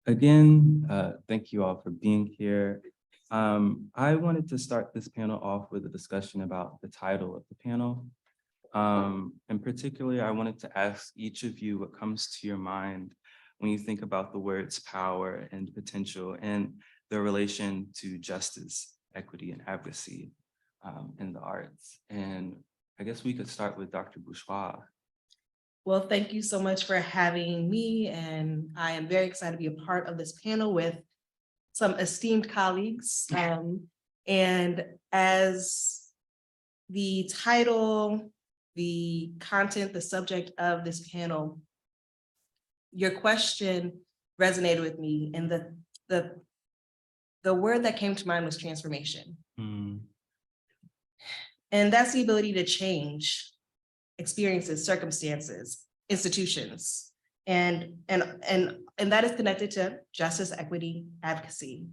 Again, thank you all for being here. I wanted to start this panel off with a discussion about the title of the panel. And particularly, I wanted to ask each of you what comes to your mind when you think about the words power and potential and their relation to justice, equity, and advocacy in the arts. And I guess we could start with Dr. Bourgeois. Well, thank you so much for having me, and I am very excited to be a part of this panel with some esteemed colleagues. And as the title, the content, the subject of this panel, your question resonated with me, and the word that came to mind was transformation. And that's the ability to change experiences, circumstances, institutions, and that is connected to justice, equity, advocacy.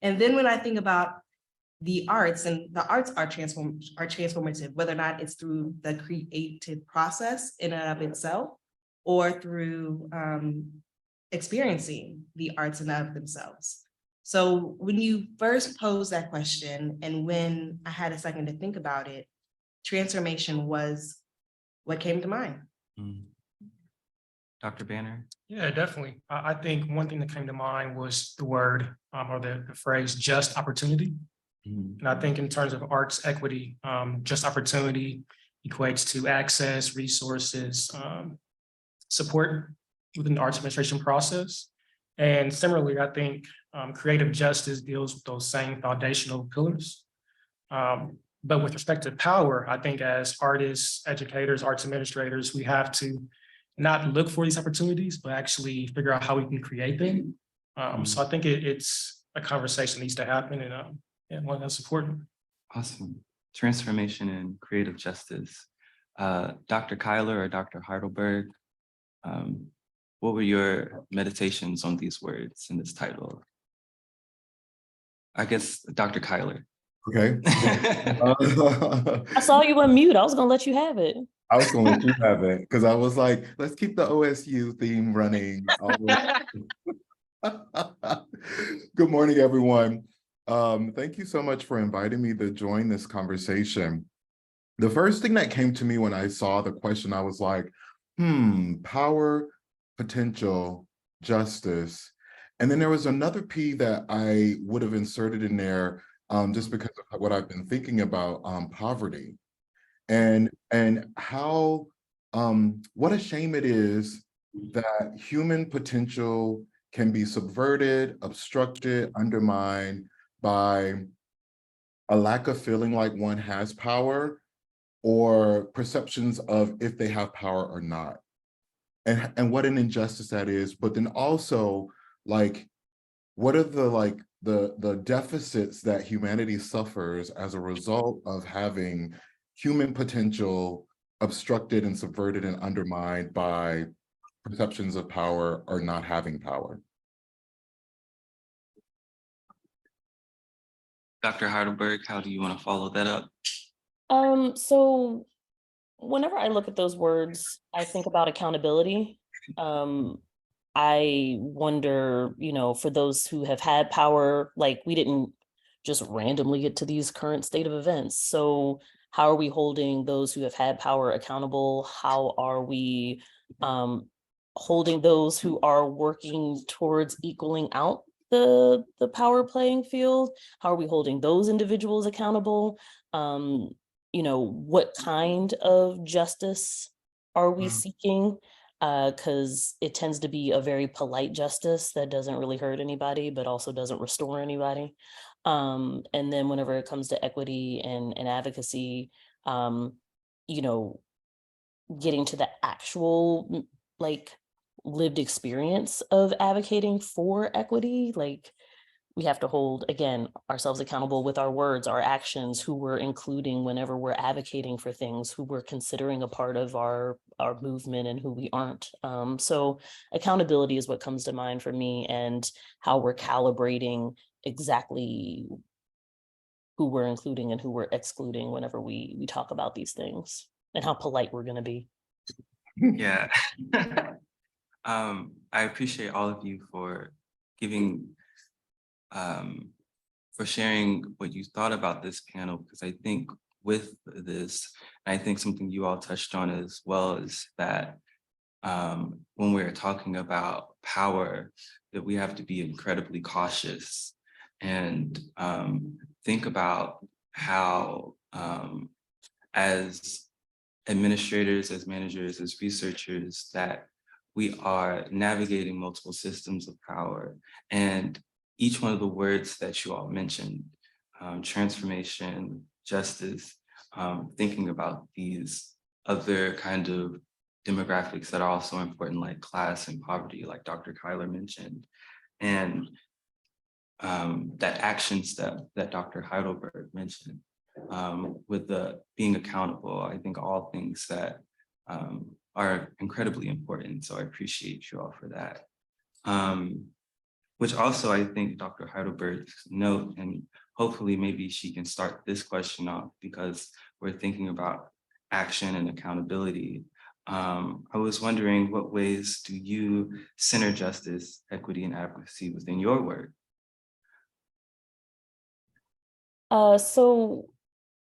And then when I think about the arts, and the arts are transformative, whether or not it's through the creative process in and of itself, or through experiencing the arts in and of themselves. So when you first posed that question, and when I had a second to think about it, transformation was what came to mind. Dr. Banner? Yeah, definitely. I think one thing that came to mind was the word or the phrase just opportunity. And I think in terms of arts equity, just opportunity equates to access, resources, support within the arts administration process. And similarly, I think creative justice deals with those same foundational pillars. But with respect to power, I think as artists, educators, arts administrators, we have to not look for these opportunities, but actually figure out how we can create them. So I think it's a conversation that needs to happen, and one that's important. Awesome. Transformation and creative justice. Dr. Kyler or Dr. Heidelberg, what were your meditations on these words in this title? I guess Dr. Kyler. Okay. I saw you on mute. I was gonna let you have it. I was gonna let you have it because I was like, let's keep the OSU theme running. Good morning, everyone. Thank you so much for inviting me to join this conversation. The first thing that came to me when I saw the question, I was like, power, potential, justice. And then there was another P that I would have inserted in there just because of what I've been thinking about, poverty. And how, what a shame it is that human potential can be subverted, obstructed, undermined by a lack of feeling like one has power or perceptions of if they have power or not. And what an injustice that is, but then also like, what are the deficits that humanity suffers as a result of having human potential obstructed and subverted and undermined by perceptions of power or not having power. Dr. Heidelberg, how do you want to follow that up? So whenever I look at those words, I think about accountability. I wonder, for those who have had power, like we didn't just randomly get to these current state of events. So how are we holding those who have had power accountable? How are we holding those who are working towards equaling out the power playing field? How are we holding those individuals accountable? What kind of justice are we seeking? Because it tends to be a very polite justice that doesn't really hurt anybody, but also doesn't restore anybody. And then whenever it comes to equity and advocacy, getting to the actual lived experience of advocating for equity, we have to hold, again, ourselves accountable with our words, our actions, who we're including whenever we're advocating for things, who we're considering a part of our movement and who we aren't. So accountability is what comes to mind for me, and how we're calibrating exactly who we're including and who we're excluding whenever we talk about these things, and how polite we're going to be. Yeah. I appreciate all of you for giving, for sharing what you thought about this panel, because I think with this, and I think something you all touched on as well is that when we're talking about power, that we have to be incredibly cautious and think about how as administrators, as managers, as researchers, that we are navigating multiple systems of power. And each one of the words that you all mentioned, transformation, justice, thinking about these other kind of demographics that are also important, like class and poverty, like Dr. Kyler mentioned, and that action step that Dr. Heidelberg mentioned, with the being accountable. I think all things that are incredibly important. So I appreciate you all for that. Which also I think Dr. Heidelberg's note, and hopefully maybe she can start this question off because we're thinking about action and accountability. I was wondering, what ways do you center justice, equity, and advocacy within your work? So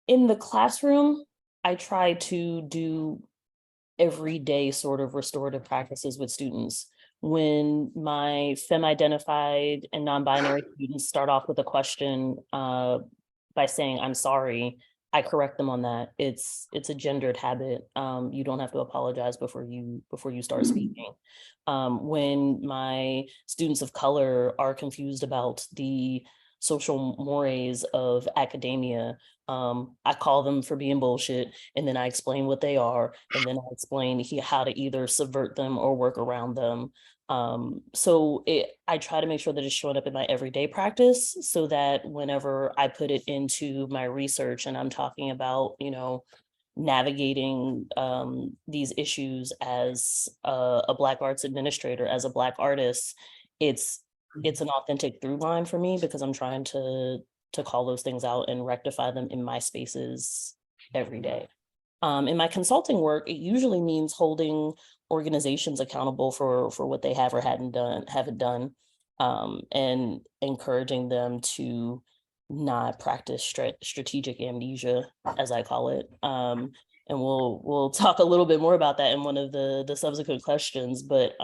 in the classroom, I try to do everyday sort of restorative practices with students. When my femme-identified and non-binary students start off with a question by saying, "I'm sorry," I correct them on that. It's a gendered habit. You don't have to apologize before you start speaking. When my students of color are confused about the social mores of academia, I call them for being bullshit, and then I explain what they are, and then I explain how to either subvert them or work around them. I try to make sure that it's showing up in my everyday practice so that whenever I put it into my research and I'm talking about, navigating these issues as a Black arts administrator, as a Black artist, it's an authentic through line for me because I'm trying to call those things out and rectify them in my spaces every day. In my consulting work, it usually means holding organizations accountable for what they have or haven't done, and encouraging them to not practice strategic amnesia, as I call it. And we'll talk a little bit more about that in one of the subsequent questions. But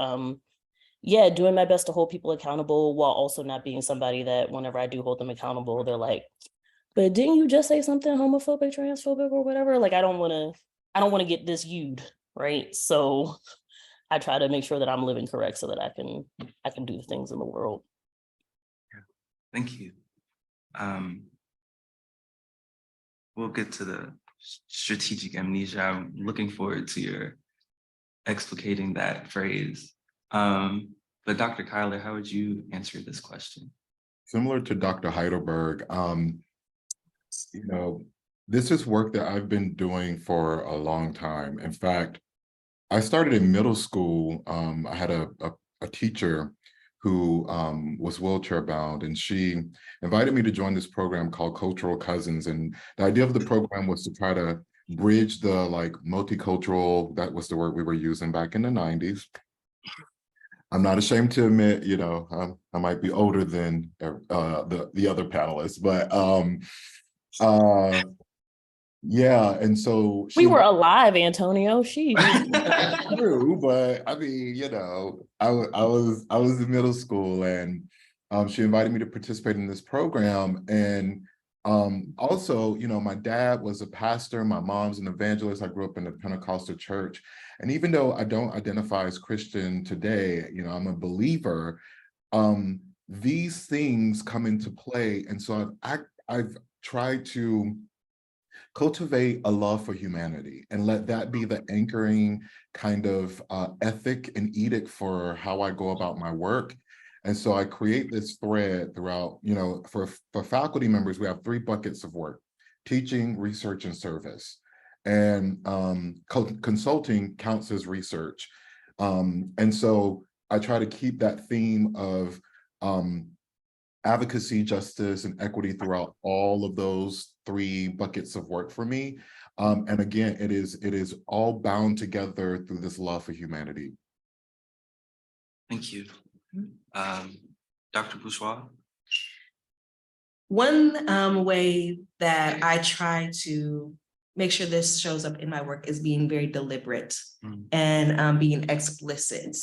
yeah, doing my best to hold people accountable while also not being somebody that whenever I do hold them accountable, they're like, "But didn't you just say something homophobic, transphobic, or whatever?" Like, I don't want to get disused, right? So I try to make sure that I'm living correct so that I can do things in the world. Thank you. We'll get to the strategic amnesia. I'm looking forward to your explicating that phrase. But Dr. Kyler, how would you answer this question? Similar to Dr. Heidelberg, this is work that I've been doing for a long time. In fact, I started in middle school. I had a teacher who was wheelchair bound, and she invited me to join this program called Cultural Cousins. And the idea of the program was to try to bridge the multicultural, that was the word we were using back in the 90s. I'm not ashamed to admit, I might be older than the other panelists, but yeah, and so We were alive, Antonio. She true, but I mean, I was in middle school, and she invited me to participate in this program. And also, my dad was a pastor, my mom's an evangelist. I grew up in a Pentecostal church. And even though I don't identify as Christian today, I'm a believer, these things come into play. And so I've tried to cultivate a love for humanity and let that be the anchoring kind of ethic and edict for how I go about my work. And so I create this thread throughout, for faculty members, we have 3 buckets of work: teaching, research, and service. And consulting counts as research. And so I try to keep that theme of advocacy, justice, and equity throughout all of those 3 buckets of work for me. And again, it is all bound together through this love for humanity. Thank you. Dr. Bourgeois? One way that I try to make sure this shows up in my work is being very deliberate and being explicit,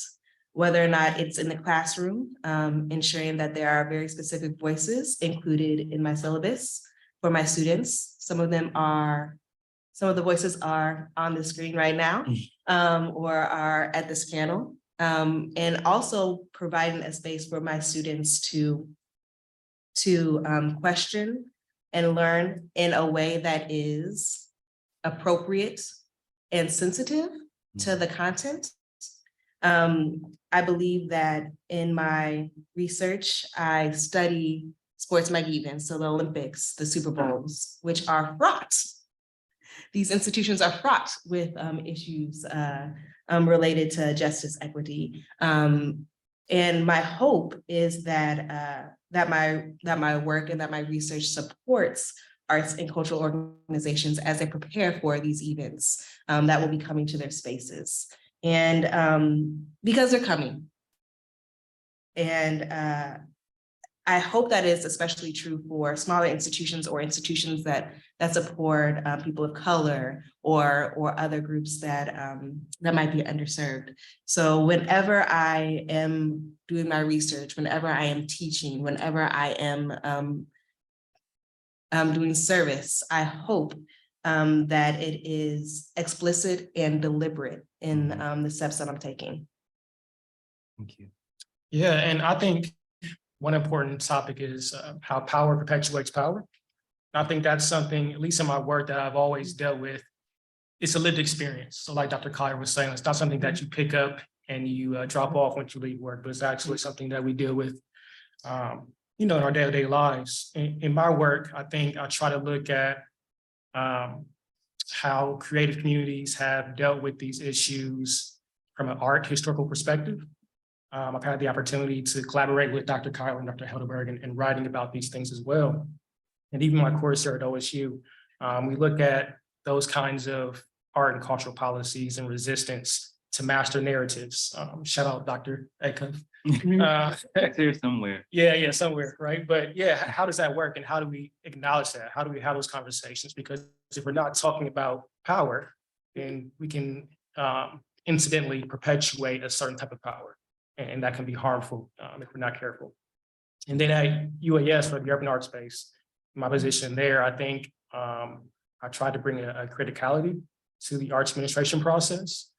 whether or not it's in the classroom, ensuring that there are very specific voices included in my syllabus for my students. Some of the voices are on the screen right now, or are at this panel. And also providing a space for my students to question and learn in a way that is appropriate and sensitive to the content. I believe that in my research, I study sports events, so the Olympics, the Super Bowls, which are fraught. These institutions are fraught with issues related to justice, equity. And my hope is that that my work and that my research supports arts and cultural organizations as they prepare for these events that will be coming to their spaces. And because they're coming. And I hope that is especially true for smaller institutions or institutions that support people of color or other groups that might be underserved. So whenever I am doing my research, whenever I am teaching, whenever I am doing service, I hope that it is explicit and deliberate in the steps that I'm taking. Thank you. Yeah, and I think one important topic is how power perpetuates power. I think that's something, at least in my work, that I've always dealt with. It's a lived experience. So like Dr. Collier was saying, it's not something that you pick up and you drop off once you leave work, but it's actually something that we deal with, in our day-to-day lives. In my work, I think I try to look at how creative communities have dealt with these issues from an art historical perspective. I've had the opportunity to collaborate with Dr. Kyle and Dr. Helderberg in writing about these things as well. And even my course here at OSU, we look at those kinds of art and cultural policies and resistance to master narratives. Shout out Dr. Acuff. It's here somewhere. Yeah, somewhere, right? But yeah, how does that work and how do we acknowledge that? How do we have those conversations? Because if we're not talking about power, then we can incidentally perpetuate a certain type of power. And that can be harmful if we're not careful. And then at UAS, for the urban art space, my position there, I think I tried to bring a criticality to the arts administration process.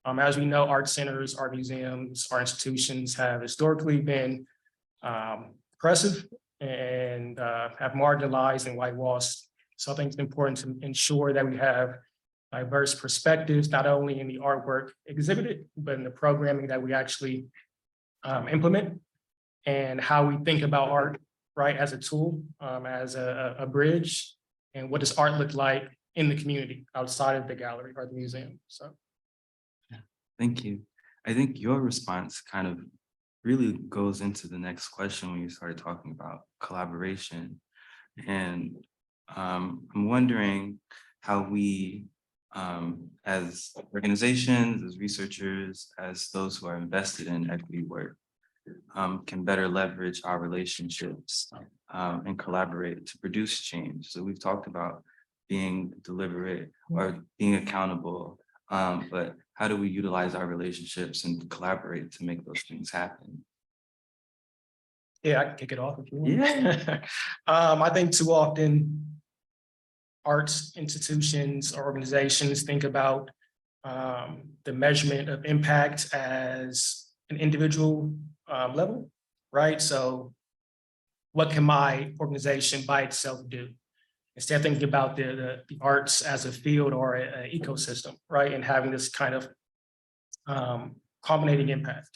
As we know, art centers, art museums, art institutions have historically been oppressive and have marginalized and whitewashed. So I think it's important to ensure that we have diverse perspectives, not only in the artwork exhibited, but in the programming that we actually implement and how we think about art, right, as a tool, as a bridge, and what does art look like in the community outside of the gallery or the museum. So, yeah, thank you. I think your response kind of really goes into the next question when you started talking about collaboration. And I'm wondering how we, as organizations, as researchers, as those who are invested in equity work, can better leverage our relationships and collaborate to produce change. So we've talked about being deliberate or being accountable, but how do we utilize our relationships and collaborate to make those things happen? yeah, I can kick it off if you want. Yeah. I think too often arts institutions or organizations think about the measurement of impact as an individual level, right? So what can my organization by itself do? Instead of thinking about the arts as a field or an ecosystem, right? And having this kind of culminating impact.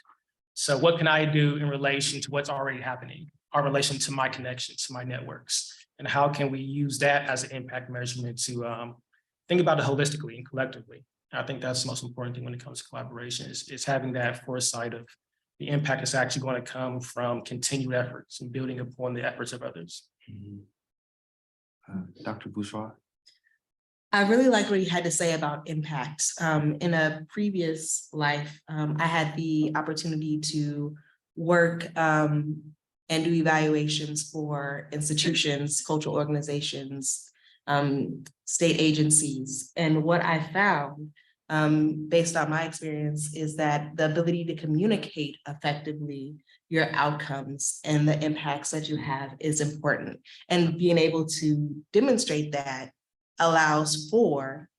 So what can I do in relation to what's already happening, our relation to my connections, to my networks, and how can we use that as an impact measurement to think about it holistically and collectively? I think that's the most important thing when it comes to collaboration is having that foresight of the impact is actually going to come from continued efforts and building upon the efforts of others. Dr. Bourgeois? I really like what you had to say about impact. In a previous life, I had the opportunity to work and do evaluations for institutions, cultural organizations, state agencies. And what I found, based on my experience, is that the ability to communicate effectively your outcomes and the impacts that you have is important. And being able to demonstrate that allows for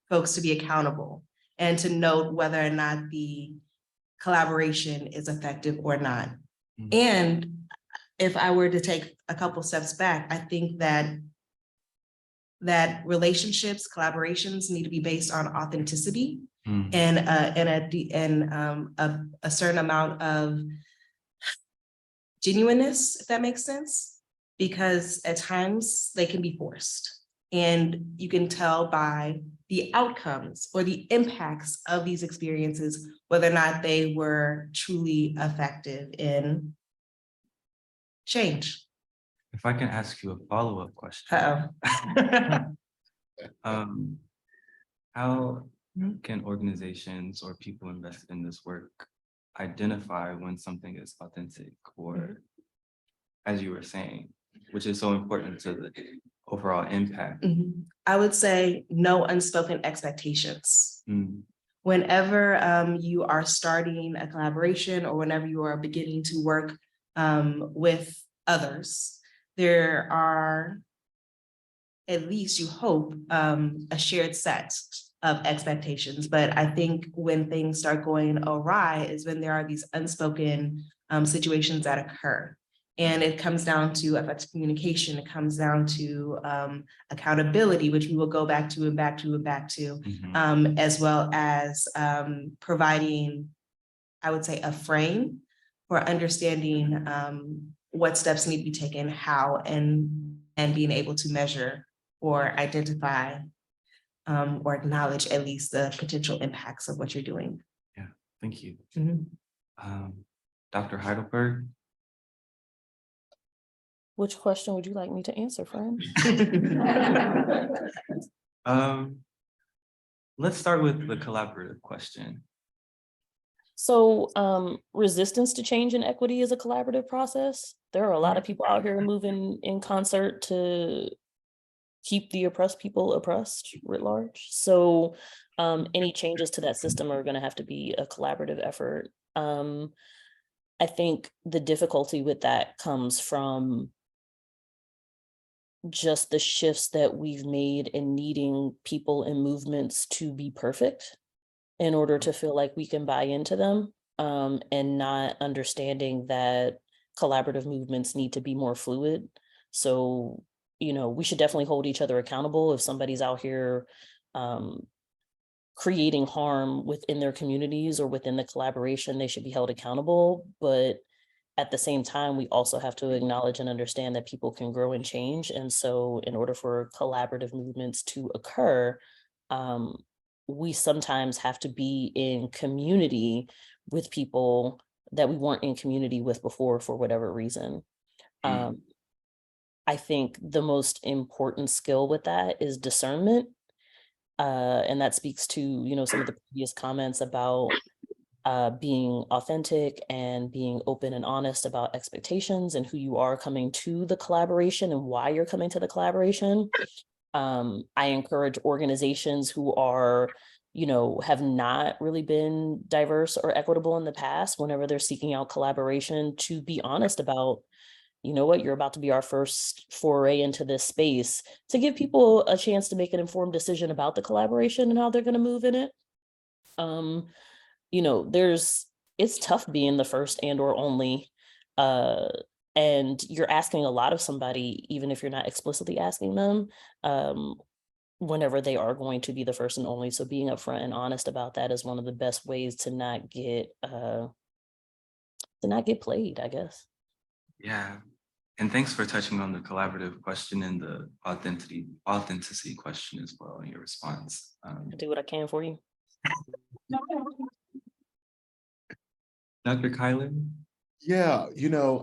folks to be accountable and to note whether or not the collaboration is effective or not. Mhm. And if I were to take a couple steps back, I think that relationships, collaborations need to be based on authenticity Mhm. and a certain amount of genuineness, if that makes sense, because at times they can be forced. And you can tell by the outcomes or the impacts of these experiences, whether or not they were truly effective in change. If I can ask you a follow-up question. Uh-oh. How can organizations or people invested in this work identify when something is authentic or, as you were saying, which is so important to the overall impact? I would say no unspoken expectations. Mm. Whenever you are starting a collaboration or whenever you are beginning to work with others, there are, at least you hope, a shared set of expectations. But I think when things start going awry is when there are these unspoken situations that occur. And it comes down to effective communication. It comes down to accountability, which we will go back to and back to and back to, as well as providing, I would say, a frame for understanding what steps need to be taken, how, and being able to measure or identify or acknowledge at least the potential impacts of what you're doing. Yeah, thank you. Dr. Heidelberg? Which question would you like me to answer, friend? Let's start with the collaborative question. So resistance to change and equity is a collaborative process. There are a lot of people out here moving in concert to keep the oppressed people oppressed writ large. So any changes to that system are going to have to be a collaborative effort. I think the difficulty with that comes from just the shifts that we've made in needing people and movements to be perfect in order to feel like we can buy into them, and not understanding that collaborative movements need to be more fluid. So, we should definitely hold each other accountable. If somebody's out here creating harm within their communities or within the collaboration, they should be held accountable. But at the same time, we also have to acknowledge and understand that people can grow and change. And so in order for collaborative movements to occur, we sometimes have to be in community with people that we weren't in community with before for whatever reason. I think the most important skill with that is discernment. And that speaks to, some of the previous comments about being authentic and being open and honest about expectations and who you are coming to the collaboration and why you're coming to the collaboration. I encourage organizations who are, have not really been diverse or equitable in the past, whenever they're seeking out collaboration, to be honest about, you're about to be our first foray into this space, to give people a chance to make an informed decision about the collaboration and how they're going to move in it. It's tough being the first and or only, and you're asking a lot of somebody, even if you're not explicitly asking them, whenever they are going to be the first and only. So being upfront and honest about that is one of the best ways to not get played, I guess. Yeah. And thanks for touching on the collaborative question and the authenticity question as well in your response. I do what I can for you. Dr. Kyler? Yeah,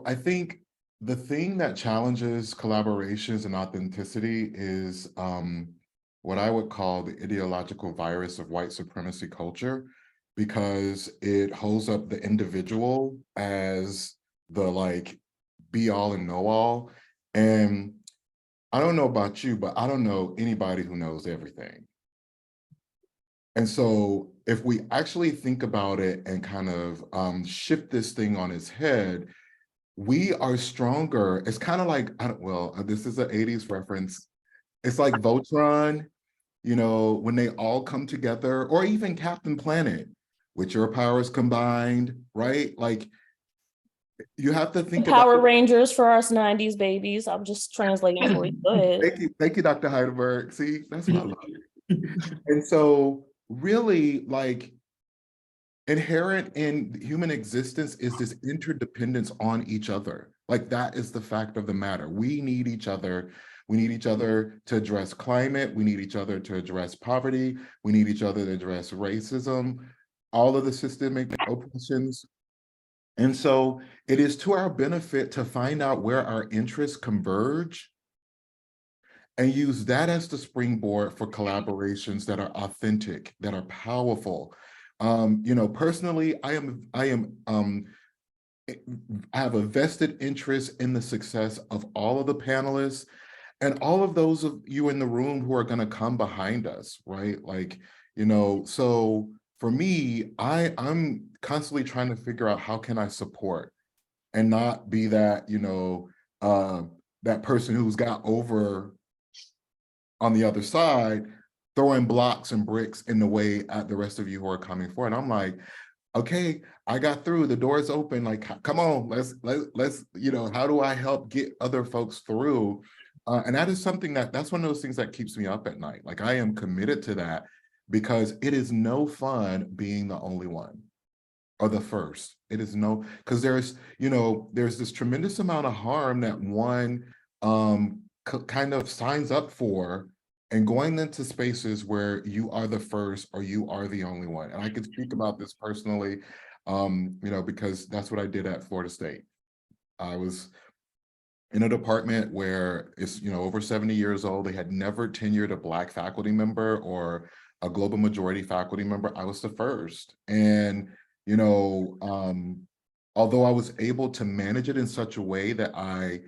I think the thing that challenges collaborations and authenticity is what I would call the ideological virus of white supremacy culture, because it holds up the individual as the like be all and know all. And I don't know about you, but I don't know anybody who knows everything. And so if we actually think about it and kind of shift this thing on its head, we are stronger. It's kind of like, this is an 80s reference. It's like Voltron, you know, when they all come together, or even Captain Planet, with your powers combined, right? Like, you have to think about. Power Rangers for us 90s babies. I'm just translating for you. Go ahead. Thank you, Dr. Heidelberg. See, that's what I love. And so really, like, inherent in human existence is this interdependence on each other. Like, that is the fact of the matter. We need each other. We need each other to address climate. We need each other to address poverty. We need each other to address racism, all of the systemic oppressions. And so it is to our benefit to find out where our interests converge and use that as the springboard for collaborations that are authentic, that are powerful. You know, personally, I have a vested interest in the success of all of the panelists and all of those of you in the room who are going to come behind us, right? Like, you know, so for me, I'm constantly trying to figure out how can I support and not be that, you know, that person who's got over on the other side, throwing blocks and bricks in the way at the rest of you who are coming forward. And I'm like, okay, I got through, the door's open, like, come on, let's, you know, how do I help get other folks through? And that is something that's one of those things that keeps me up at night. Like, I am committed to that because it is no fun being the only one or the first. It is no, because there's, you know, there's this tremendous amount of harm that one kind of signs up for, and going into spaces where you are the first or you are the only one. And I can speak about this personally, you know, because that's what I did at Florida State. I was in a department where it's, you know, over 70 years old. They had never tenured a Black faculty member or a global majority faculty member. I was the first. And, you know, although I was able to manage it in such a way that I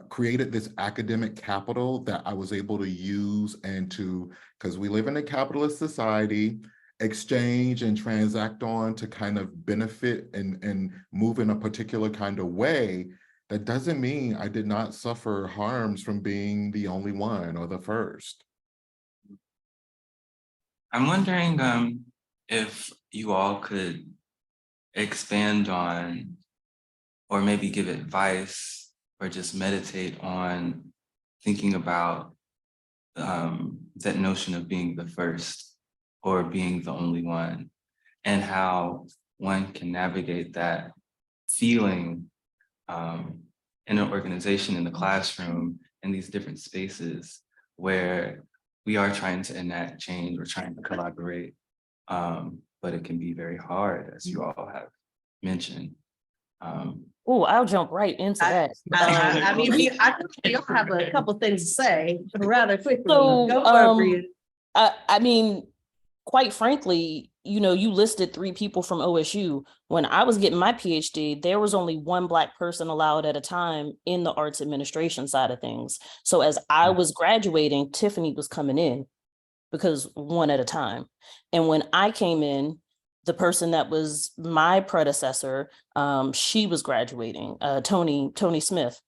created this academic capital that I was able to use and to, because we live in a capitalist society, exchange and transact on to kind of benefit and move in a particular kind of way. That doesn't mean I did not suffer harms from being the only one or the first. I'm wondering if you all could expand on, or maybe give advice, or just meditate on thinking about that notion of being the first or being the only one, and how one can navigate that feeling in an organization, in the classroom, in these different spaces where we are trying to enact change, we're trying to collaborate, but it can be very hard, as you all have mentioned. Oh, I'll jump right into that. I mean, we all have a couple things to say rather quickly. So, Go for it, Bria. I mean, quite frankly, you know, you listed 3 people from OSU. When I was getting my PhD, there was only 1 Black person allowed at a time in the arts administration side of things. So as I was graduating, Tiffany was coming in because 1 at a time. And when I came in, the person that was my predecessor, she was graduating, Tony Smith,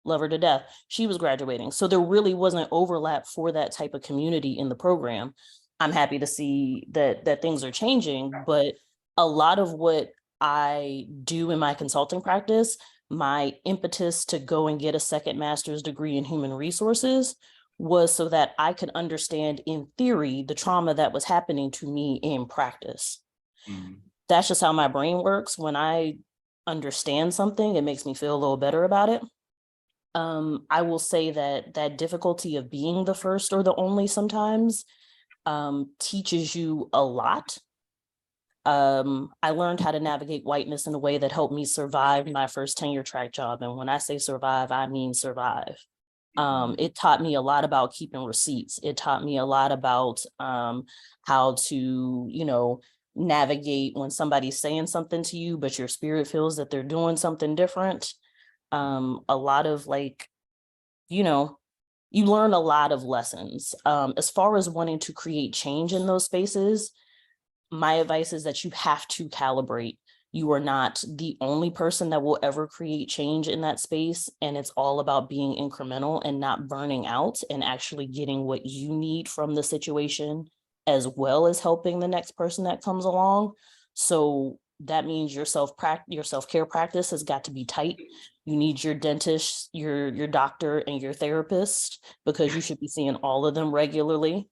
love her to death. She was graduating. So there really wasn't overlap for that type of community in the program. I'm happy to see that things are changing, but a lot of what I do in my consulting practice, my impetus to go and get a second master's degree in human resources was so that I could understand in theory the trauma that was happening to me in practice. Mm-hmm. That's just how my brain works. When I understand something, it makes me feel a little better about it. I will say that difficulty of being the first or the only sometimes teaches you a lot. I learned how to navigate whiteness in a way that helped me survive my first tenure track job. And when I say survive, I mean survive. It taught me a lot about keeping receipts. It taught me a lot about how to, navigate when somebody's saying something to you, but your spirit feels that they're doing something different. A lot of you learn a lot of lessons. As far as wanting to create change in those spaces, my advice is that you have to calibrate. You are not the only person that will ever create change in that space. And it's all about being incremental and not burning out and actually getting what you need from the situation, as well as helping the next person that comes along. So that means your self-care practice has got to be tight. You need your dentist, your doctor, and your therapist, because you should be seeing all of them regularly.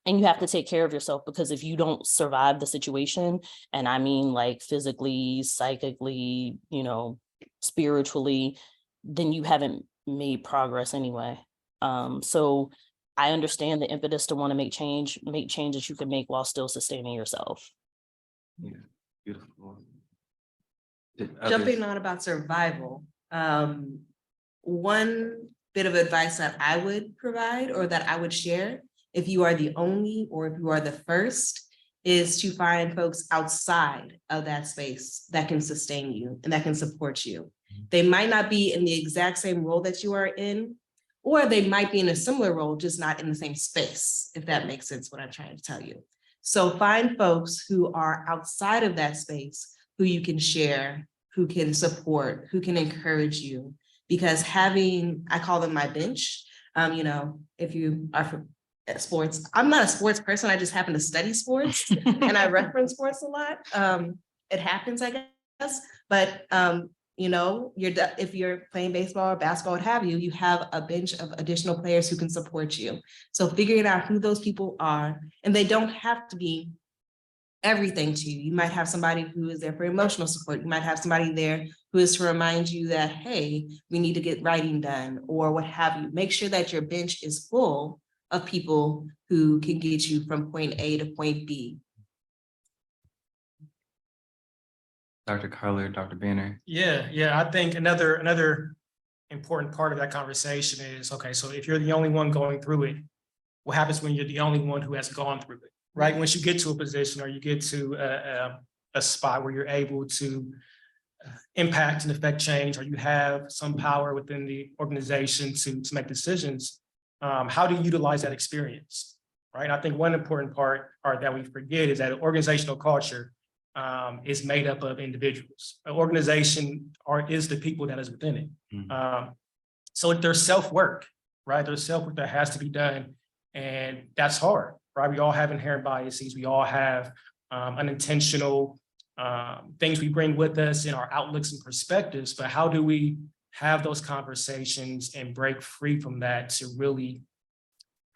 And you have to take care of yourself, because if you don't survive the situation, and I mean like physically, psychically, spiritually, then you haven't made progress anyway. So I understand the impetus to want to make changes you can make while still sustaining yourself. Yeah, beautiful. Jumping on about survival, one bit of advice that I would provide or that I would share, if you are the only or if you are the first, is to find folks outside of that space that can sustain you and that can support you. They might not be in the exact same role that you are in, or they might be in a similar role, just not in the same space, if that makes sense what I'm trying to tell you. So find folks who are outside of that space, who you can share, who can support, who can encourage you. Because having, I call them my bench, if you are from sports, I'm not a sports person, I just happen to study sports and I reference sports a lot. It happens, I guess, but if you're playing baseball or basketball, what have you, you have a bench of additional players who can support you. So figuring out who those people are, and they don't have to be everything to you. You might have somebody who is there for emotional support. You might have somebody there who is to remind you that, hey, we need to get writing done or what have you. Make sure that your bench is full of people who can get you from point A to point B. Dr. Carler, Dr. Banner. Yeah, I think another important part of that conversation is, okay, so if you're the only one going through it, what happens when you're the only one who has gone through it, right? Once you get to a position or you get to a spot where you're able to impact and affect change, or you have some power within the organization to make decisions, how do you utilize that experience, right? I think one important part that we forget is that organizational culture is made up of individuals. An organization is the people that is within it. So there's self-work, right? There's self-work that has to be done, and that's hard, right? We all have inherent biases. We all have unintentional things we bring with us in our outlooks and perspectives, but how do we have those conversations and break free from that to really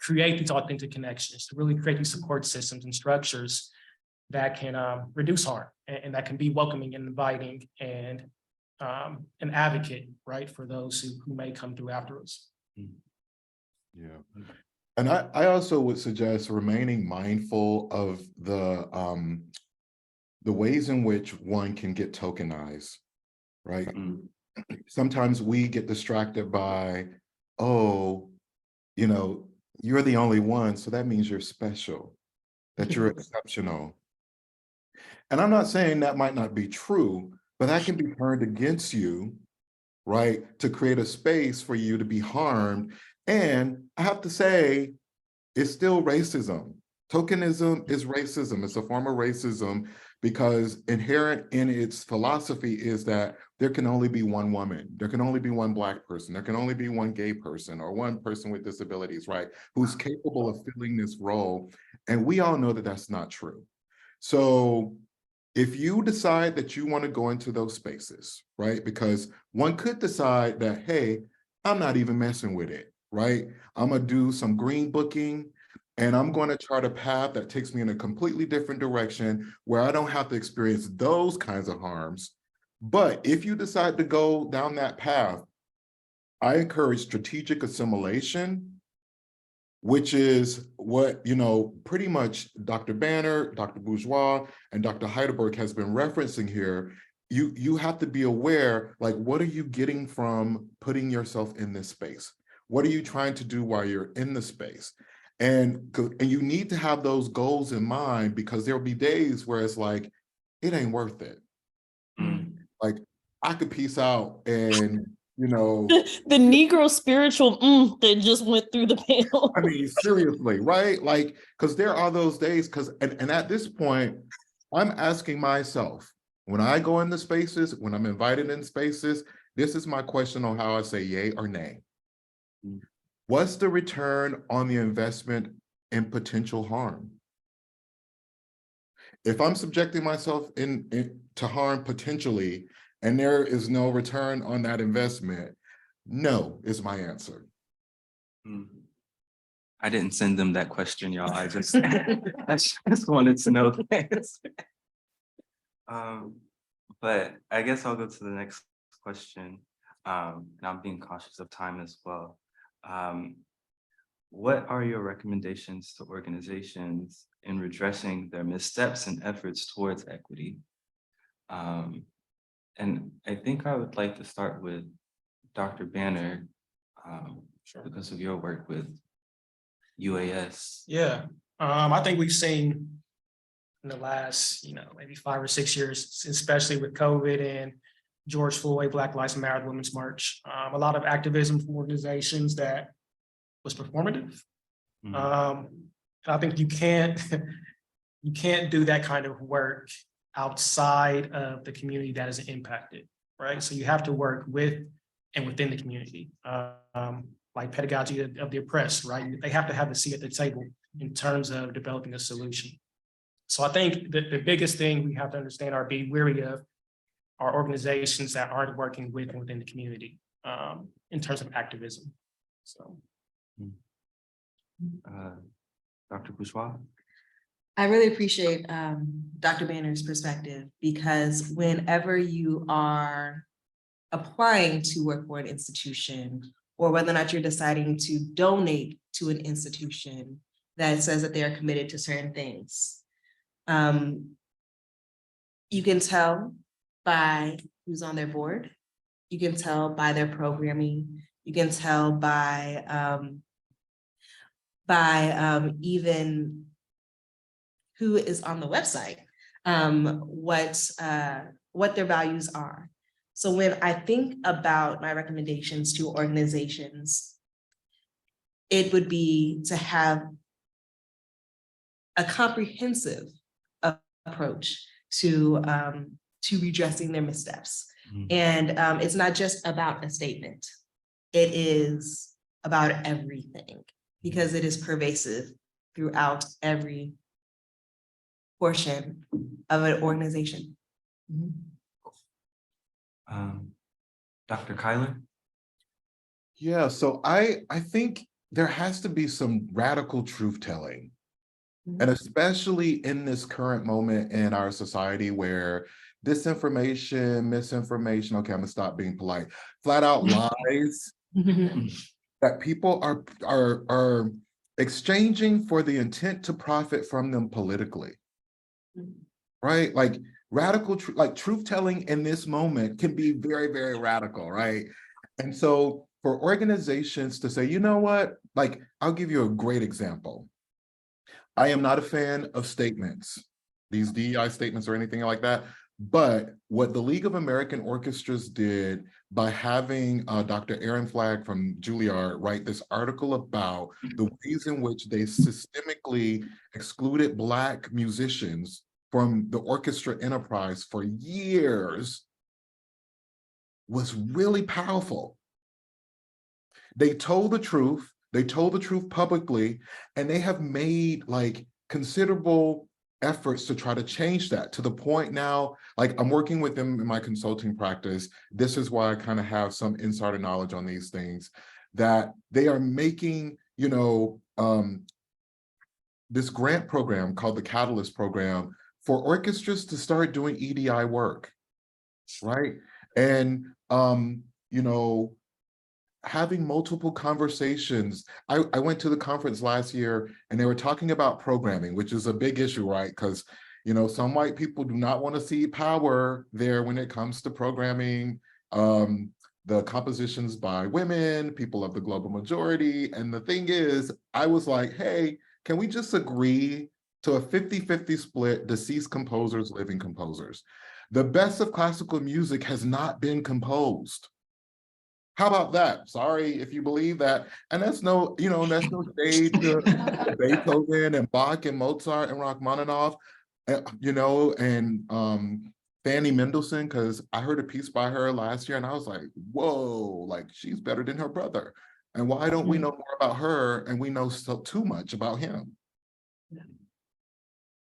create these authentic connections, to really create these support systems and structures that can reduce harm and that can be welcoming and inviting and an advocate, right, for those who may come through after us. Yeah. And I also would suggest remaining mindful of the ways in which one can get tokenized, right? Sometimes we get distracted by, oh, you're the only one, so that means you're special, that you're exceptional. And I'm not saying that might not be true, but that can be turned against you, right? To create a space for you to be harmed. And I have to say, it's still racism. Tokenism is racism. It's a form of racism because inherent in its philosophy is that there can only be one woman. There can only be one Black person. There can only be one gay person or one person with disabilities, right? Who's capable of filling this role. And we all know that that's not true. So if you decide that you want to go into those spaces, right? Because one could decide that, hey, I'm not even messing with it, right? I'm going to do some green booking and I'm going to chart a path that takes me in a completely different direction where I don't have to experience those kinds of harms. But if you decide to go down that path, I encourage strategic assimilation which is what, pretty much Dr. Banner, Dr. Bourgeois, and Dr. Heidelberg has been referencing here. You have to be aware, like, what are you getting from putting yourself in this space? What are you trying to do while you're in the space? And you need to have those goals in mind, because there'll be days where it's like, it ain't worth it. Like, I could peace out and, The Negro spiritual that just went through the panel. I mean, seriously, right? Like, because there are those days, and at this point, I'm asking myself, when I go into spaces, when I'm invited in spaces, this is my question on how I say yay or nay. What's the return on the investment in potential harm? If I'm subjecting myself to harm potentially, and there is no return on that investment, no is my answer. I didn't send them that question, y'all. I just wanted to know the answer. But I guess I'll go to the next question. And I'm being cautious of time as well. What are your recommendations to organizations in redressing their missteps and efforts towards equity? And I think I would like to start with Dr. Banner, because of your work with UAS. Yeah, I think we've seen in the last, maybe 5 or 6 years, especially with COVID and George Floyd, Black Lives Matter, Women's March, a lot of activism from organizations that was performative. And I think you can't do that kind of work outside of the community that is impacted, right? So you have to work with and within the community, like pedagogy of the oppressed, right? They have to have a seat at the table in terms of developing a solution. So I think that the biggest thing we have to understand or be wary of are organizations that aren't working with and within the community in terms of activism. So. Dr. Bourgeois? I really appreciate Dr. Banner's perspective, because whenever you are applying to work for an institution, or whether or not you're deciding to donate to an institution that says that they are committed to certain things, you can tell by who's on their board. You can tell by their programming. You can tell by even who is on the website, what their values are. So when I think about my recommendations to organizations, it would be to have a comprehensive approach to redressing their missteps. And it's not just about a statement. It is about everything, because it is pervasive throughout every portion of an organization. Dr. Kyler? Yeah, so I think there has to be some radical truth telling. And especially in this current moment in our society where disinformation, misinformation, okay, I'm gonna stop being polite, flat out lies that people are exchanging for the intent to profit from them politically, right? Like truth telling in this moment can be very, very radical, right? And so for organizations to say, you know what, like, I'll give you a great example. I am not a fan of statements, these DEI statements or anything like that. But what the League of American Orchestras did by having Dr. Aaron Flagg from Juilliard write this article about the ways in which they systemically excluded Black musicians from the orchestra enterprise for years was really powerful. They told the truth. They told the truth publicly, and they have made like considerable efforts to try to change that, to the point now, like, I'm working with them in my consulting practice. This is why I kind of have some insider knowledge on these things, that they are making, this grant program called the Catalyst Program for orchestras to start doing EDI work, right? And, having multiple conversations. I went to the conference last year and they were talking about programming, which is a big issue, right? Because, you know, some white people do not want to see power there when it comes to programming. The compositions by women, people of the global majority. And the thing is, I was like, hey, can we just agree to a 50-50 split, deceased composers, living composers? The best of classical music has not been composed. How about that? Sorry if you believe that. And that's no, you know, that's no shade to Beethoven and Bach and Mozart and Rachmaninoff, you know, and Fanny Mendelssohn, because I heard a piece by her last year and I was like, whoa, like she's better than her brother. And why don't we know more about her and we know so too much about him?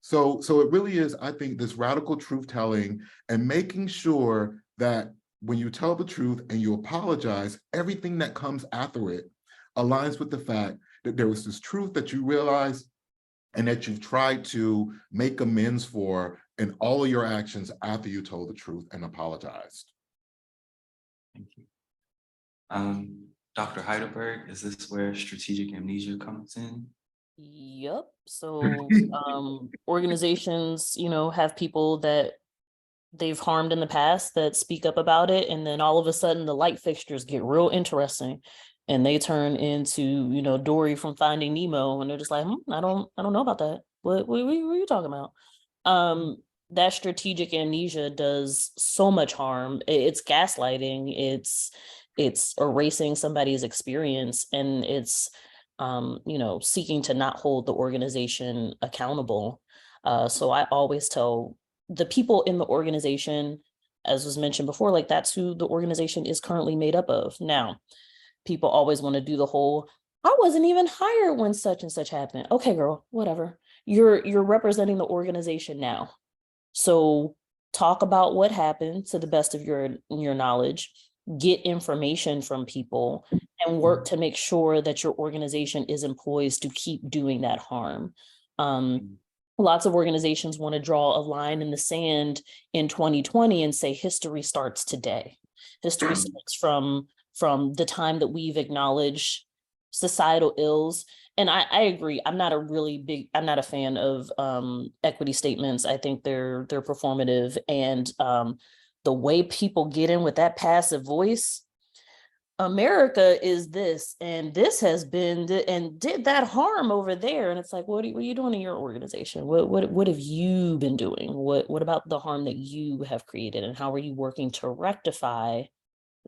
So it really is, I think, this radical truth telling and making sure that when you tell the truth and you apologize, everything that comes after it aligns with the fact that there was this truth that you realize and that you've tried to make amends for in all of your actions after you told the truth and apologized. Thank you. Dr. Heidelberg, is this where strategic amnesia comes in? Yep. So organizations, you know, have people that they've harmed in the past that speak up about it, and then all of a sudden the light fixtures get real interesting and they turn into, you know, Dory from Finding Nemo, and they're just like, I don't know about that. What are you talking about? That strategic amnesia does so much harm. It's gaslighting, it's erasing somebody's experience, and it's you know, seeking to not hold the organization accountable. So I always tell the people in the organization, as was mentioned before, like that's who the organization is currently made up of. Now, people always want to do the whole, I wasn't even hired when such and such happened. Okay, girl, whatever. You're representing the organization now. So talk about what happened to the best of your knowledge, get information from people, and work to make sure that your organization isn't poised to keep doing that harm. Lots of organizations want to draw a line in the sand in 2020 and say history starts today. History starts from the time that we've acknowledged societal ills. And I agree. I'm not a fan of equity statements. I think they're performative, and the way people get in with that passive voice, America is this, and this has been, and did that harm over there. And it's like, what are you doing in your organization? What have you been doing? What about the harm that you have created, and how are you working to rectify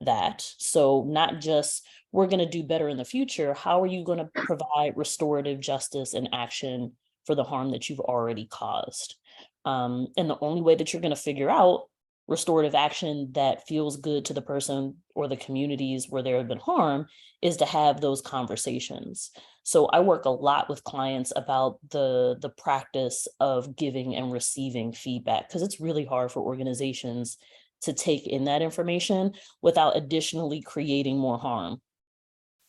that? So not just we're going to do better in the future, how are you going to provide restorative justice and action for the harm that you've already caused? And the only way that you're going to figure out restorative action that feels good to the person or the communities where there have been harm is to have those conversations. So I work a lot with clients about the practice of giving and receiving feedback, because it's really hard for organizations to take in that information without additionally creating more harm.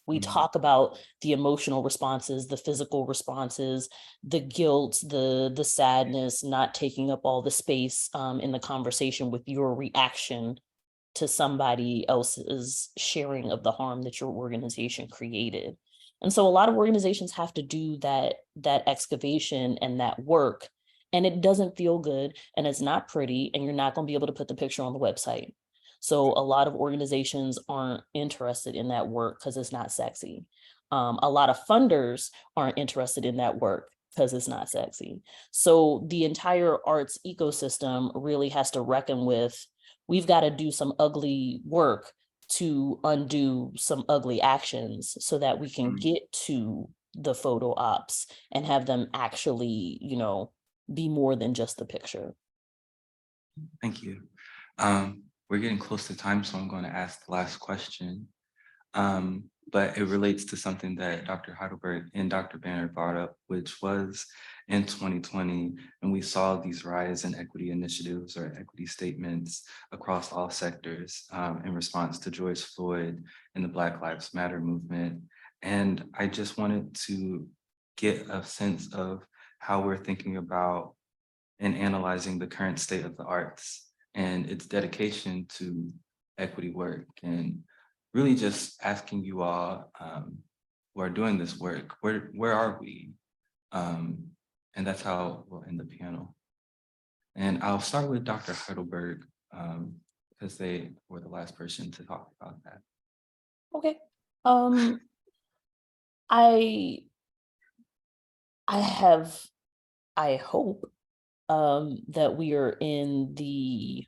We talk about the emotional responses, the physical responses, the guilt, the sadness, not taking up all the space in the conversation with your reaction to somebody else's sharing of the harm that your organization created. And so a lot of organizations have to do that excavation and that work, and it doesn't feel good, and it's not pretty, and you're not going to be able to put the picture on the website. So a lot of organizations aren't interested in that work because it's not sexy. A lot of funders aren't interested in that work because it's not sexy. So the entire arts ecosystem really has to reckon with, we've got to do some ugly work to undo some ugly actions so that we can get to the photo ops and have them actually, you know, be more than just the picture. Thank you. We're getting close to time, so I'm going to ask the last question. But it relates to something that Dr. Heidelberg and Dr. Banner brought up, which was in 2020, and we saw these rise in equity initiatives or equity statements across all sectors in response to George Floyd and the Black Lives Matter movement. And I just wanted to get a sense of how we're thinking about and analyzing the current state of the arts and its dedication to equity work and really just asking you all who are doing this work, where are we? And that's how we'll end the panel. And I'll start with Dr. Heidelberg, because they were the last person to talk about that. Okay. I hope that we are in the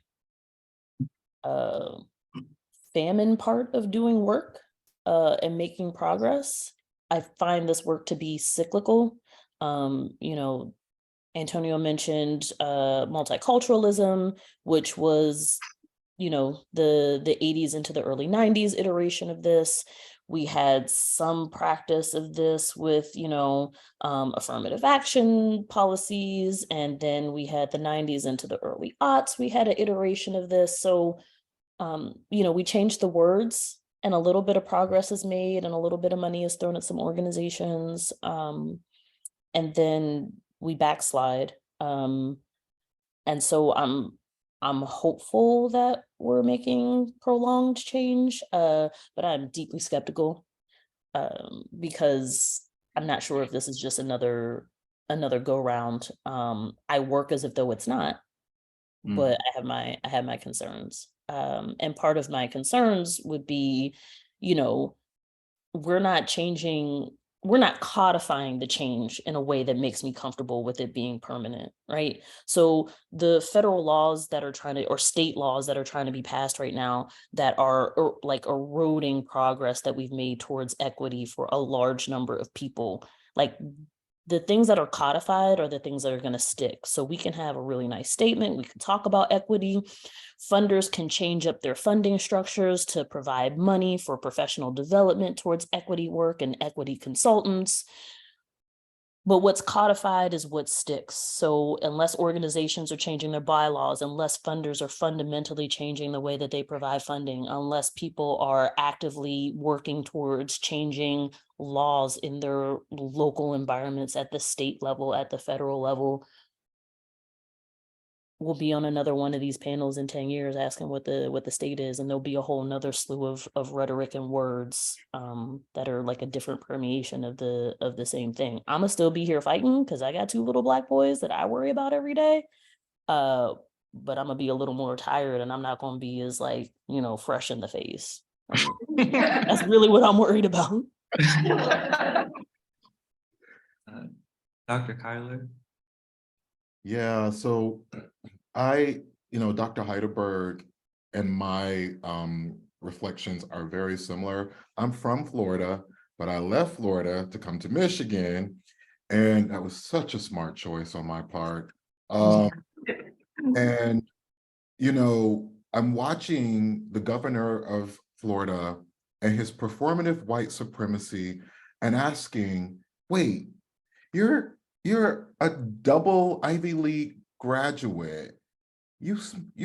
famine part of doing work and making progress. I find this work to be cyclical. You know, Antonio mentioned multiculturalism, which was, you know, the 80s into the early 90s iteration of this. We had some practice of this with, you know, affirmative action policies. And then we had the 90s into the early aughts. We had an iteration of this. So, you know, we changed the words and a little bit of progress is made and a little bit of money is thrown at some organizations. And then we backslide. And so I'm hopeful that we're making prolonged change, but I'm deeply skeptical because I'm not sure if this is just another go round. I work as if though it's not, but I have my concerns. And part of my concerns would be, you know, we're not codifying the change in a way that makes me comfortable with it being permanent, right? So the federal laws that are trying to, or state laws that are trying to be passed right now that are like eroding progress that we've made towards equity for a large number of people, like the things that are codified are the things that are going to stick. So we can have a really nice statement. We can talk about equity. Funders can change up their funding structures to provide money for professional development towards equity work and equity consultants. But what's codified is what sticks. So unless organizations are changing their bylaws, unless funders are fundamentally changing the way that they provide funding, unless people are actively working towards changing laws in their local environments at the state level, at the federal level, we'll be on another one of these panels in 10 years asking what the state is, and there'll be a whole nother slew of rhetoric and words that are like a different permeation of the same thing. I'm gonna still be here fighting because I got 2 little Black boys that I worry about every day. But I'm gonna be a little more tired and I'm not gonna be as, like, you know, fresh in the face. That's really what I'm worried about. Dr. Kyler? Yeah, so Dr. Heidelberg and my reflections are very similar. I'm from Florida, but I left Florida to come to Michigan, and that was such a smart choice on my part. And, you know, I'm watching the governor of Florida and his performative white supremacy and asking, wait, you're a double Ivy League graduate. You're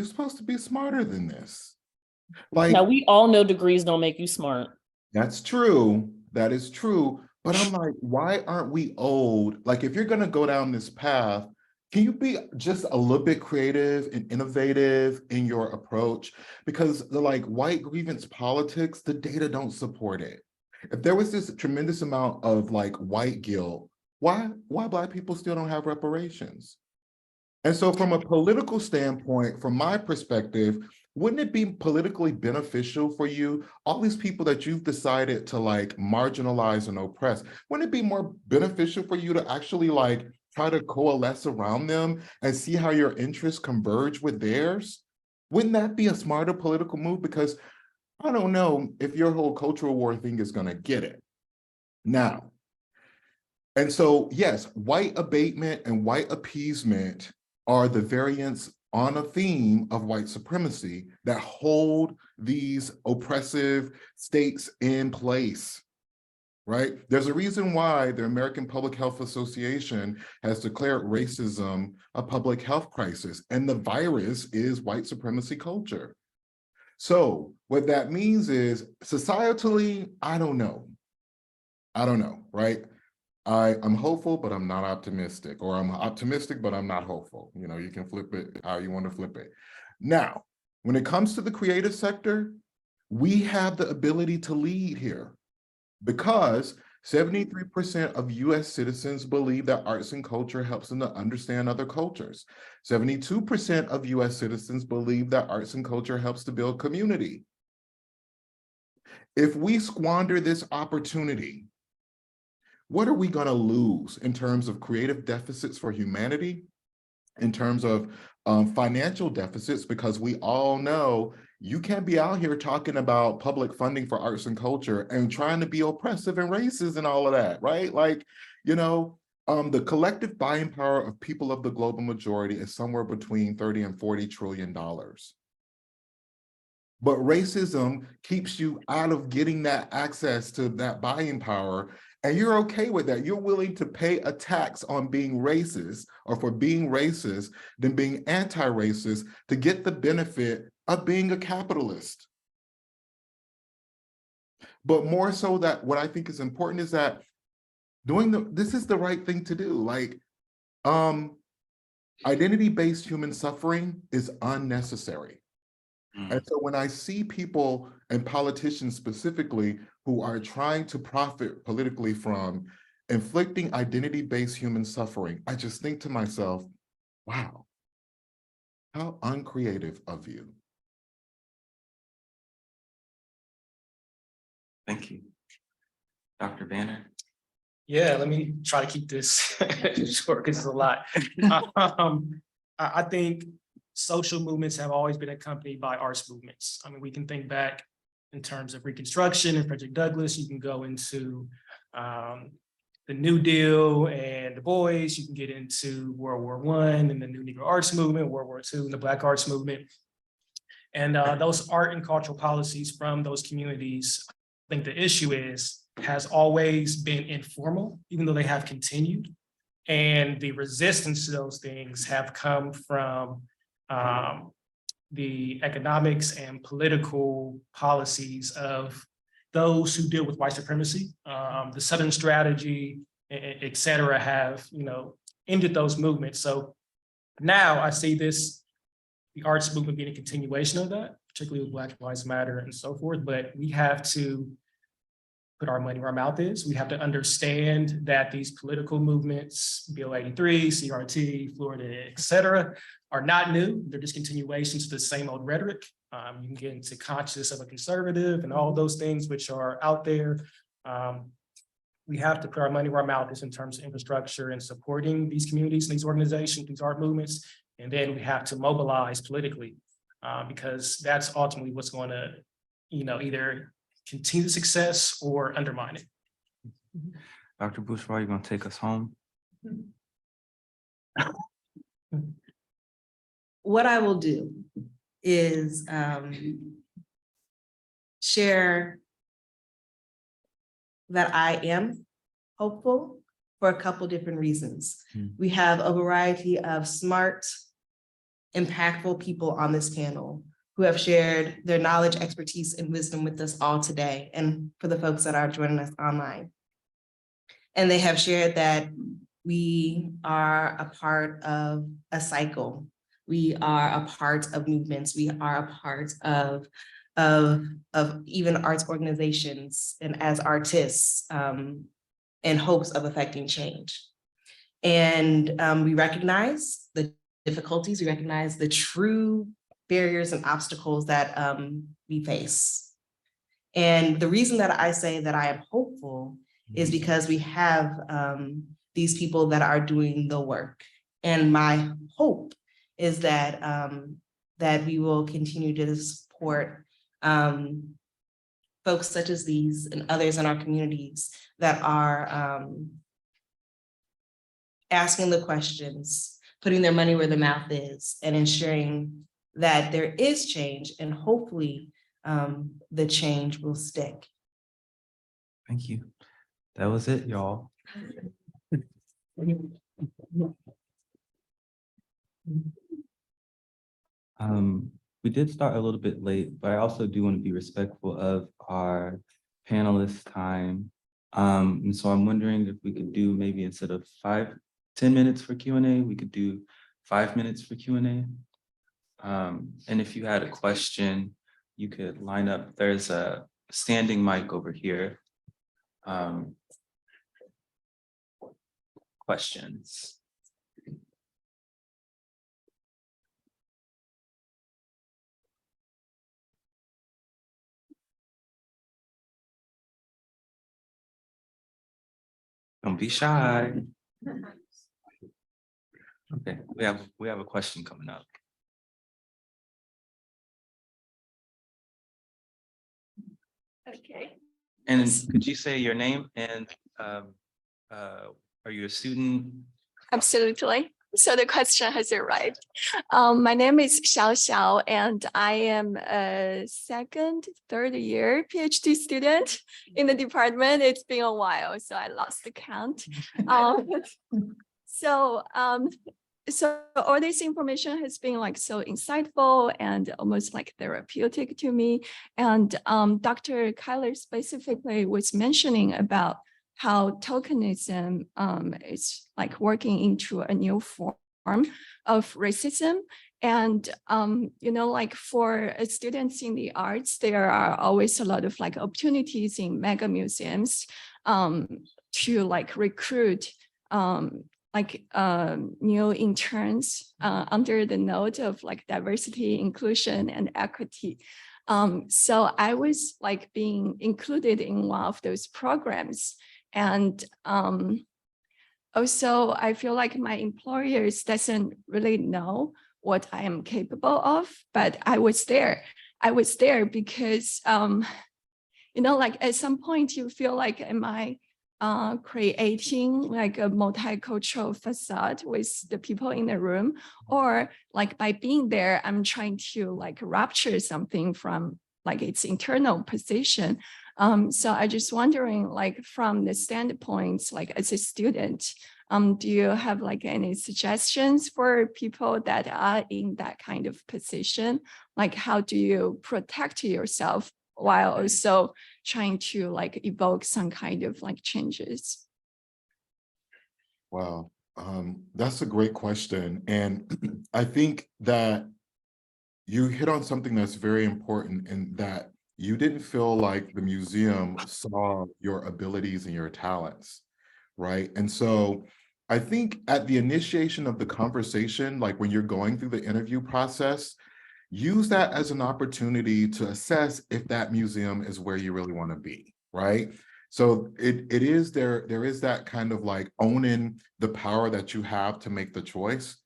supposed to be smarter than this. Like, Now we all know degrees don't make you smart. that's true. That is true. But I'm like, why aren't we old? Like, if you're gonna go down this path, can you be just a little bit creative and innovative in your approach? Because the like white grievance politics, the data don't support it. If there was this tremendous amount of like white guilt, why Black people still don't have reparations? And so from a political standpoint, from my perspective, wouldn't it be politically beneficial for you, all these people that you've decided to like marginalize and oppress, wouldn't it be more beneficial for you to actually like try to coalesce around them and see how your interests converge with theirs? Wouldn't that be a smarter political move? Because I don't know if your whole cultural war thing is going to get it. Now, and so, yes, white abatement and white appeasement are the variants on a theme of white supremacy that hold these oppressive states in place, right? There's a reason why the American Public Health Association has declared racism a public health crisis, and the virus is white supremacy culture. So what that means is societally, I don't know, right? I'm hopeful, but I'm not optimistic, or I'm optimistic, but I'm not hopeful. You know, you can flip it how you want to flip it. Now, when it comes to the creative sector, We have the ability to lead here because 73% of US citizens believe that arts and culture helps them to understand other cultures. 72% of US citizens believe that arts and culture helps to build community. If we squander this opportunity, what are we going to lose in terms of creative deficits for humanity, in terms of financial deficits? Because we all know you can't be out here talking about public funding for arts and culture and trying to be oppressive and racist and all of that, right? Like, you know, the collective buying power of people of the global majority is somewhere between 30 and 40 trillion dollars. But racism keeps you out of getting that access to that buying power. And you're okay with that. You're willing to pay a tax on being racist or for being racist than being anti-racist to get the benefit of being a capitalist. But more so that what I think is important is that this is the right thing to do. Like, identity-based human suffering is unnecessary. And so when I see people and politicians specifically who are trying to profit politically from inflicting identity-based human suffering, I just think to myself, wow, how uncreative of you. Thank you. Dr. Banner? Yeah, let me try to keep this short because it's a lot. I think social movements have always been accompanied by arts movements. I mean, we can think back in terms of Reconstruction and Frederick Douglass. You can go into the New Deal and Du Bois. You can get into World War I and the New Negro Arts Movement, World War II and the Black Arts Movement. And those art and cultural policies from those communities, I think the issue has always been informal, even though they have continued. And the resistance to those things have come from the economics and political policies of those who deal with white supremacy. The Southern strategy, et cetera, have, ended those movements. So now I see the arts movement being a continuation of that, particularly with Black Lives Matter and so forth, but we have to put our money where our mouth is. We have to understand that these political movements, Bill 83, CRT, Florida, et cetera, are not new. They're just continuations to the same old rhetoric. You can get into conscious of a conservative and all those things which are out there. We have to put our money where our mouth is in terms of infrastructure and supporting these communities, these organizations, these art movements. And then we have to mobilize politically because that's ultimately what's going to, either continue success or undermine it. Dr. Bushra, you gonna take us home? What I will do is share that I am hopeful for a couple different reasons. We have a variety of smart, impactful people on this panel who have shared their knowledge, expertise, and wisdom with us all today, and for the folks that are joining us online. And they have shared that we are a part of a cycle. We are a part of movements. We are a part of even arts organizations and as artists in hopes of affecting change. And we recognize the difficulties, we recognize the true barriers and obstacles that we face. And the reason that I say that I am hopeful is because we have these people that are doing the work. And my hope is that that we will continue to support folks such as these and others in our communities that are asking the questions, putting their money where their mouth is, and ensuring that there is change, and hopefully the change will stick. Thank you. That was it, y'all. We did start a little bit late, but I also do want to be respectful of our panelists' time. And so I'm wondering if we could do maybe instead of 10 minutes for Q&A, we could do 5 minutes for Q&A. And if you had a question, you could line up, there's a standing mic over here. Questions. Don't be shy. Okay, we have a question coming up. Okay. And could you say your name and are you a student? Absolutely. So the question has arrived. My name is Xiao Xiao, and I am a third year PhD student in the department. It's been a while, so I lost the count. So all this information has been like so insightful and almost like therapeutic to me. And Dr. Kyler specifically was mentioning about how tokenism is like working into a new form of racism. And, like for students in the arts, there are always a lot of like opportunities in mega museums to like recruit new interns under the note of like diversity, inclusion, and equity. So I was like being included in one of those programs. And also I feel like my employers doesn't really know what I am capable of, but I was there. I was there because, like at some point you feel like, am I creating like a multicultural facade with the people in the room, or like by being there, I'm trying to like rupture something from like its internal position. So I just wondering, like from the standpoint, like as a student, do you have like any suggestions for people that are in that kind of position? Like how do you protect yourself while also trying to like evoke some kind of like changes? Wow, that's a great question. And I think that you hit on something that's very important, in that you didn't feel like the museum saw your abilities and your talents, right? And so I think at the initiation of the conversation, like when you're going through the interview process, use that as an opportunity to assess if that museum is where you really want to be, right? So there is that kind of like owning the power that you have to make the choice,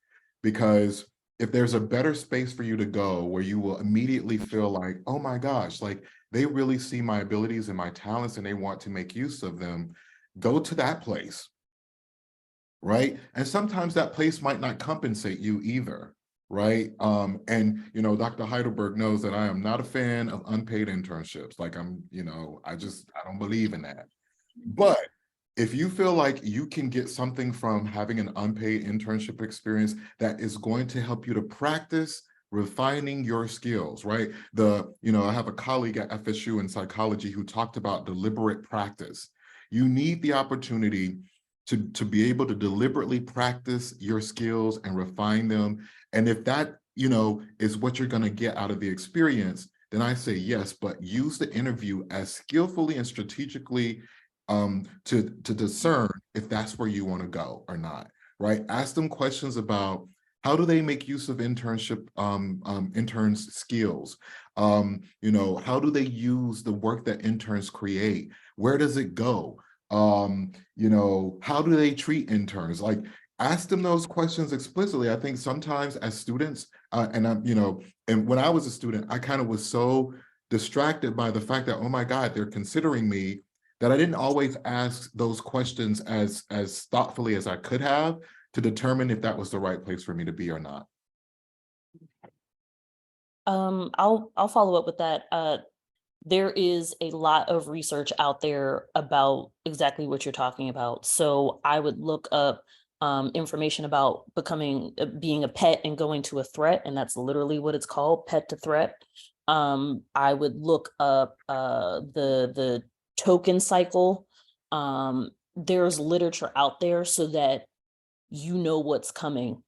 because if there's a better space for you to go where you will immediately feel like, oh my gosh, like they really see my abilities and my talents and they want to make use of them, go to that place, right? And sometimes that place might not compensate you either, right? And Dr. Heidelberg knows that I am not a fan of unpaid internships. Like I don't believe in that. But if you feel like you can get something from having an unpaid internship experience that is going to help you to practice refining your skills, right? I have a colleague at FSU in psychology who talked about deliberate practice. You need the opportunity to be able to deliberately practice your skills and refine them. And if that, is what you're going to get out of the experience, then I say yes, but use the interview as skillfully and strategically to discern if that's where you want to go or not, right? Ask them questions about how do they make use of interns' skills? How do they use the work that interns create? Where does it go? How do they treat interns? Like, ask them those questions explicitly. I think sometimes as students, and when I was a student, I kind of was so distracted by the fact that, oh my God, they're considering me, that I didn't always ask those questions as thoughtfully as I could have to determine if that was the right place for me to be or not. I'll follow up with that. There is a lot of research out there about exactly what you're talking about. So I would look up information about being a pet and going to a threat, and that's literally what it's called, pet to threat. I would look up the token cycle. There's literature out there so that you know what's coming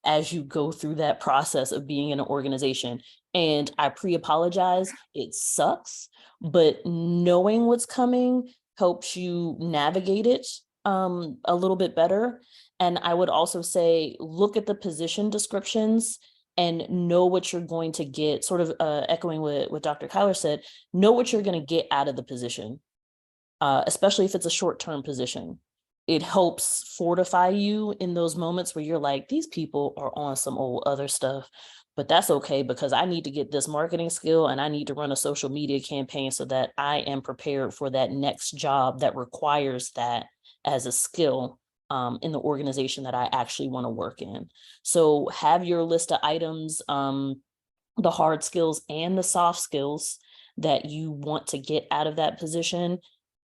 as you go through that process of being in an organization. And I pre-apologize, it sucks, but knowing what's coming helps you navigate it a little bit better. And I would also say, look at the position descriptions and know what you're going to get, sort of echoing what Dr. Kyler said, know what you're going to get out of the position, especially if it's a short-term position. It helps fortify you in those moments where you're like, these people are on some old other stuff, but that's okay because I need to get this marketing skill and I need to run a social media campaign so that I am prepared for that next job that requires that as a skill in the organization that I actually want to work in. So have your list of items, the hard skills and the soft skills that you want to get out of that position,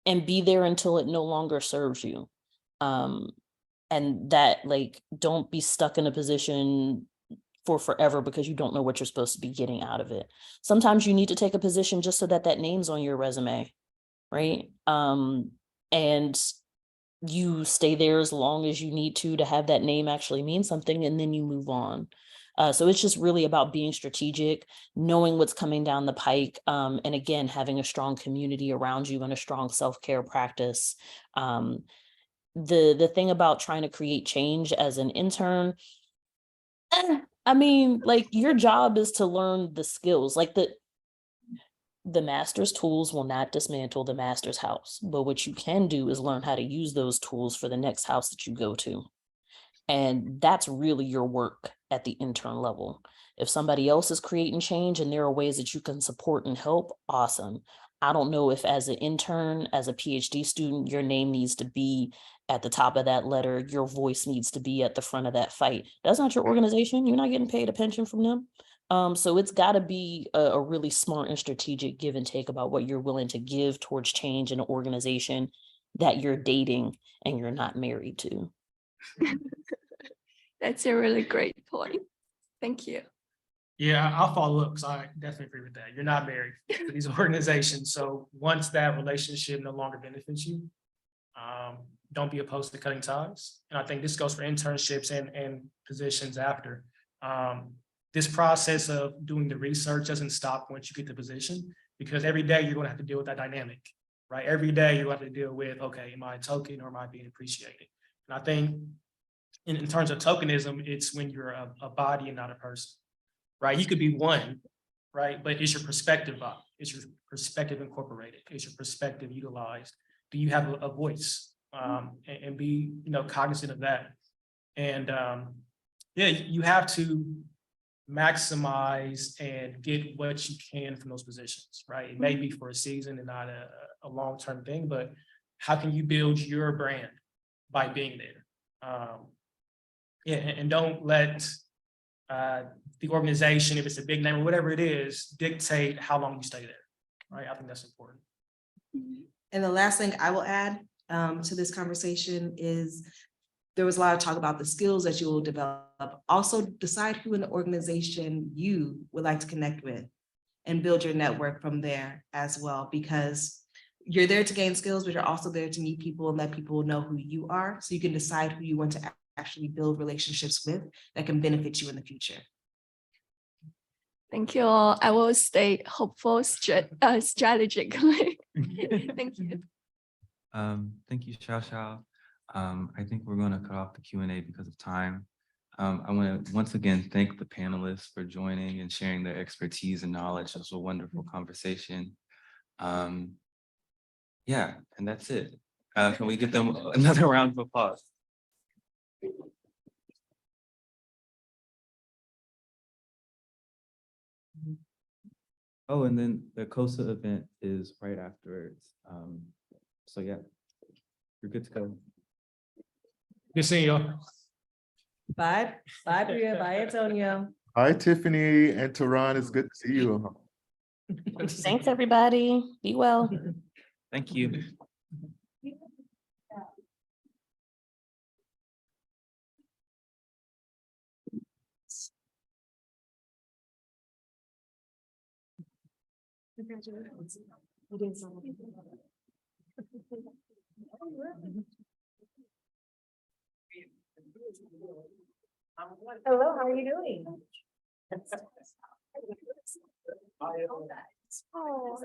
and be there until it no longer serves you. And that, like, don't be stuck in a position for forever because you don't know what you're supposed to be getting out of it. Sometimes you need to take a position just so that that name's on your resume, right? And you stay there as long as you need to have that name actually mean something, and then you move on. So it's just really about being strategic, knowing what's coming down the pike, and again, having a strong community around you and a strong self-care practice. The thing about trying to create change as an intern, I mean, like, your job is to learn the skills. Like, the master's tools will not dismantle the master's house, but what you can do is learn how to use those tools for the next house that you go to. And that's really your work at the intern level. If somebody else is creating change and there are ways that you can support and help, awesome. I don't know if as an intern, as a PhD student, your name needs to be at the top of that letter, your voice needs to be at the front of that fight. That's not your organization. You're not getting paid a pension from them. So it's got to be a really smart and strategic give and take about what you're willing to give towards change in an organization that you're dating and you're not married to. That's a really great point. Thank you. Yeah, I'll follow up because I definitely agree with that. You're not married to these organizations. So once that relationship no longer benefits you, don't be opposed to cutting ties. And I think this goes for internships and positions after. This process of doing the research doesn't stop once you get the position, because every day you're going to have to deal with that dynamic, right? Every day you have to deal with, okay, am I a token or am I being appreciated? And I think in terms of tokenism, it's when you're a body and not a person, right? You could be one, right? But is your perspective up? Is your perspective incorporated? Is your perspective utilized? Do you have a voice? And be, cognizant of that. And yeah, you have to maximize and get what you can from those positions, right? It may be for a season and not a long-term thing, but how can you build your brand by being there? Yeah, and don't let the organization, if it's a big name or whatever it is, dictate how long you stay there, right? I think that's important. And the last thing I will add to this conversation is there was a lot of talk about the skills that you will develop. Also decide who in the organization you would like to connect with and build your network from there as well, because you're there to gain skills, but you're also there to meet people and let people know who you are. So you can decide who you want to actually build relationships with that can benefit you in the future. Thank you all. I will stay hopeful strategically. Thank you. Thank you, Xiao Xiao. I think we're going to cut off the Q&A because of time. I want to once again thank the panelists for joining and sharing their expertise and knowledge. It was a wonderful conversation. Yeah, and that's it. Can we give them another round of applause? Oh, and then the COSA event is right afterwards. So yeah, you're good to go. Good seeing y'all. Bye, Bria, bye, Antonio. Hi, Tiffany and Tehran. It's good to see you. Thanks, everybody. Be well. Thank you. Congratulations. You did so well. Hello, how are you doing? Oh,